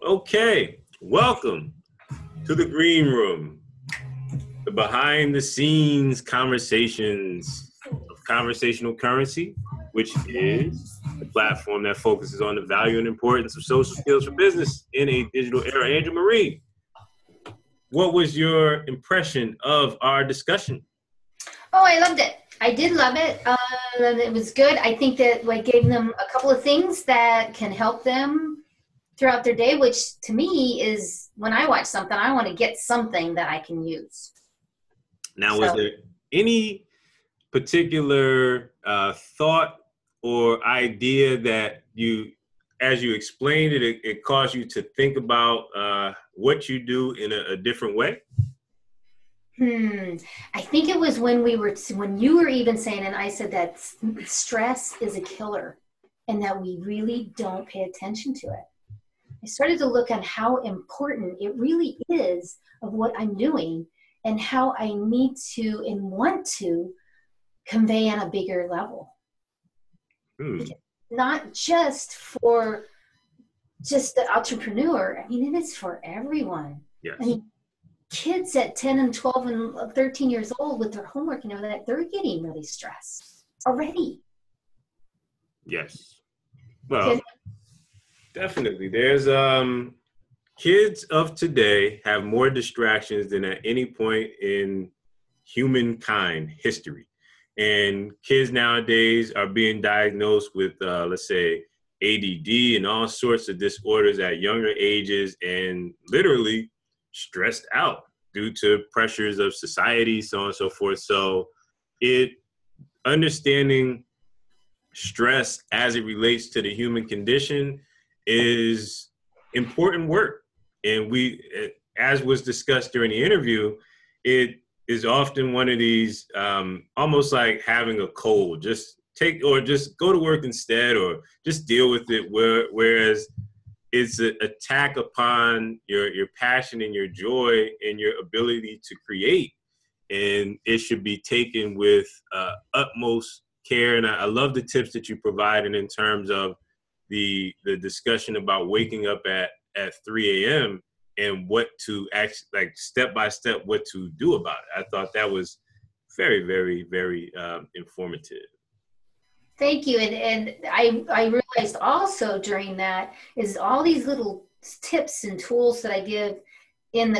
Okay, welcome to the green room, the behind the scenes conversations of Conversational Currency, which is a platform that focuses on the value and importance of social skills for business in a digital era. Angel Marie, what was your impression of our discussion? Oh, I loved it. I did love it. It was good. I think that I gave them a couple of things that can help them throughout their day, which to me is when I watch something, I want to get something that I can use. Now, was there any particular thought or idea that you, as you explained it, it caused you to think about what you do in a different way? I think it was when you were even saying, and I said that stress is a killer and that we really don't pay attention to it. I started to look at how important it really is of what I'm doing and how I need to and want to convey on a bigger level. Not just for just the entrepreneur. I mean, it is for everyone. Yes. I mean, kids at 10 and 12 and 13 years old with their homework and everything, they're getting really stressed already. Yes. Well, definitely. There's kids of today have more distractions than at any point in humankind history. And kids nowadays are being diagnosed with, let's say, ADD and all sorts of disorders at younger ages and literally stressed out due to pressures of society, so on and so forth. So understanding stress as it relates to the human condition is important work. And as was discussed during the interview, it is often one of these almost like having a cold, just go to work instead, or just deal with it. Whereas it's an attack upon your passion and your joy and your ability to create. And it should be taken with utmost care. And I love the tips that you provided in terms of the discussion about waking up at 3 a.m. and what to actually, like, step by step, what to do about it. I thought that was very, very, very informative. Thank you. And I realized also during that is all these little tips and tools that I give in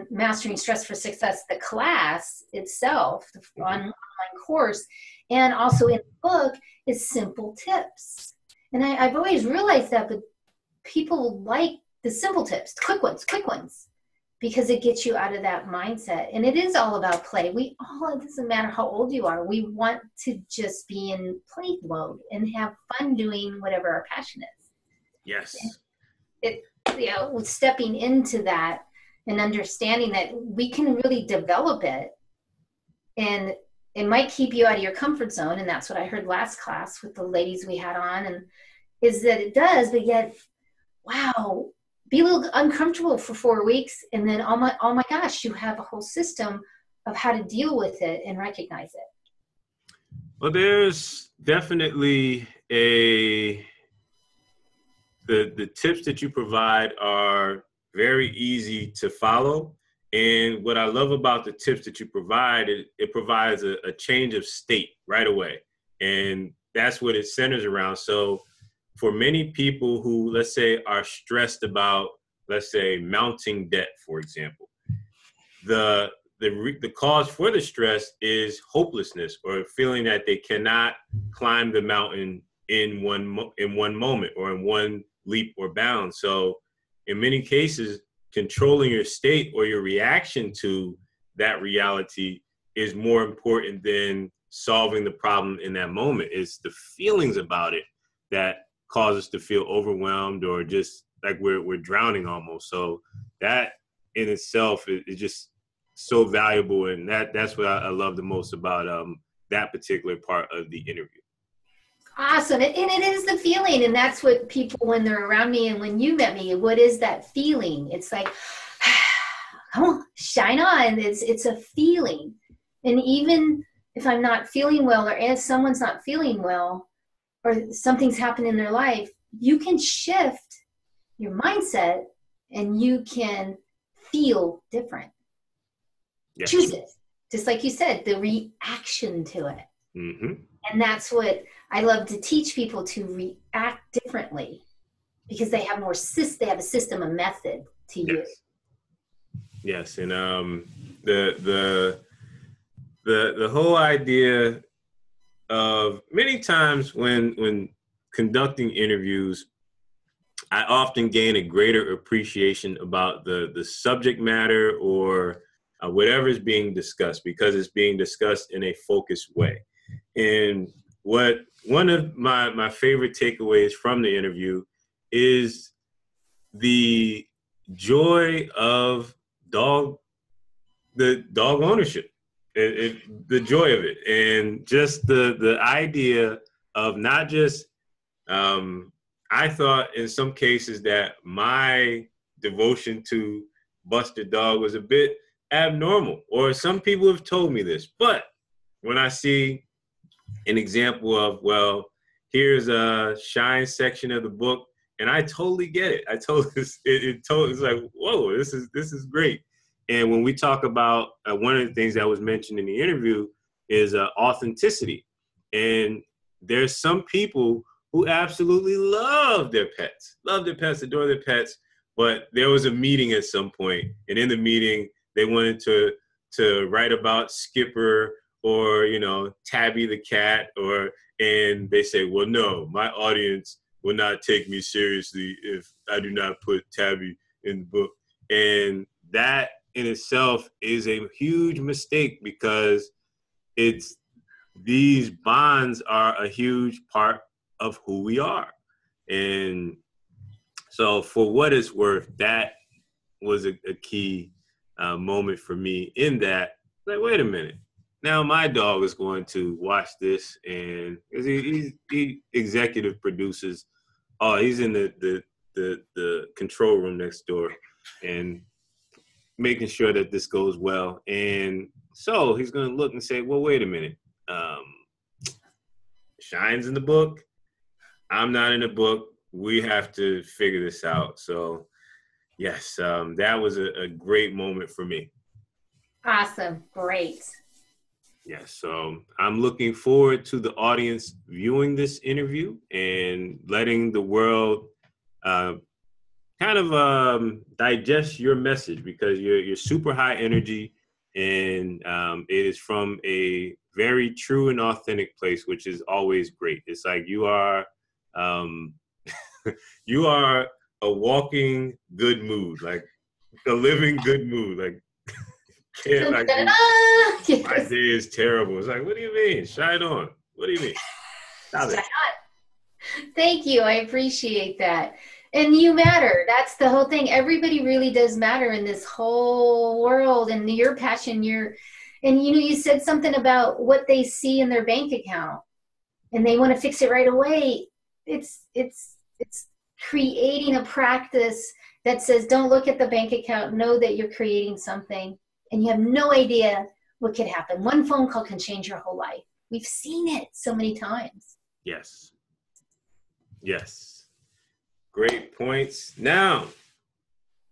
Mastering Stress for Success, the class itself, the online course, and also in the book is simple tips. And I've always realized that, but people like the simple tips, quick ones, because it gets you out of that mindset. And it is all about play. It doesn't matter how old you are. We want to just be in play mode and have fun doing whatever our passion is. Yes. Stepping into that and understanding that we can really develop it. And it might keep you out of your comfort zone. And that's what I heard last class with the ladies we had on, and is that it does, but yet, wow, be a little uncomfortable for 4 weeks. And then, oh my gosh, you have a whole system of how to deal with it and recognize it. Well, there's definitely the tips that you provide are very easy to follow. And what I love about the tips that you provide, it provides a change of state right away. And that's what it centers around. So for many people who, let's say, are stressed about, let's say, mounting debt, for example, the cause for the stress is hopelessness, or feeling that they cannot climb the mountain in one moment or in one leap or bound. So in many cases, controlling your state or your reaction to that reality is more important than solving the problem in that moment. It's the feelings about it that cause us to feel overwhelmed or just like we're drowning almost. So that in itself is just so valuable. And that's what I love the most about that particular part of the interview. Awesome. And it is the feeling. And that's what people, when they're around me and when you met me, what is that feeling? It's like, come on, shine on. It's a feeling. And even if I'm not feeling well, or if someone's not feeling well, or something's happened in their life, you can shift your mindset and you can feel different. Yes. Choose it. Just like you said, the reaction to it. Mm-hmm. And that's what I love to teach people, to react differently, because they have they have a system, a method to use. Yes. And the whole idea of, many times when conducting interviews, I often gain a greater appreciation about the subject matter or whatever is being discussed, because it's being discussed in a focused way. And one of my favorite takeaways from the interview is the joy of the dog ownership, the joy of it, and just the idea of not just, I thought in some cases that my devotion to Buster Dog was a bit abnormal, or some people have told me this, but when I see an example of, well, here's a Shine section of the book, and I totally get it. I told this, it's like, whoa, this is great. And when we talk about one of the things that was mentioned in the interview is authenticity. And there's some people who absolutely love their pets, adore their pets. But there was a meeting at some point, and in the meeting, they wanted to write about Skipper or, Tabby the cat, and they say, well, no, my audience will not take me seriously if I do not put Tabby in the book. And that in itself is a huge mistake, because these bonds are a huge part of who we are. And so for what it's worth, that was a key moment for me, in that, like, wait a minute, now my dog is going to watch this, and he executive produces. Oh, he's in the control room next door, and making sure that this goes well. And so he's going to look and say, well, wait a minute. Shine's in the book. I'm not in the book. We have to figure this out. So yes, that was a great moment for me. Awesome. Great. Yes. So I'm looking forward to the audience viewing this interview and letting the world kind of digest your message, because you're super high energy, and it is from a very true and authentic place, which is always great. It's like you are you are a walking good mood, like a living good mood. Like, like my day is terrible. It's like, what do you mean? Shine on. What do you mean? Stop it. Thank you. I appreciate that. And you matter. That's the whole thing. Everybody really does matter in this whole world. And your passion, you said something about what they see in their bank account, and they want to fix it right away. It's creating a practice that says, don't look at the bank account. Know that you're creating something, and you have no idea what could happen. One phone call can change your whole life. We've seen it so many times. Yes. Yes. Great points. Now,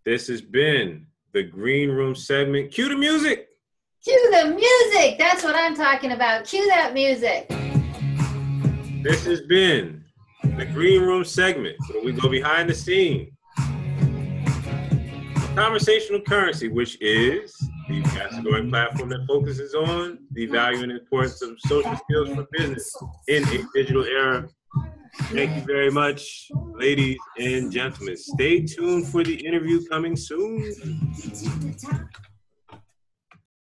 this has been the Green Room segment. Cue the music. Cue the music. That's what I'm talking about. Cue that music. This has been the Green Room segment, where we go behind the scene. Conversational Currency, which is the fast-growing platform that focuses on the value and importance of social skills for business in a digital era. Thank you very much, ladies and gentlemen. Stay tuned for the interview coming soon.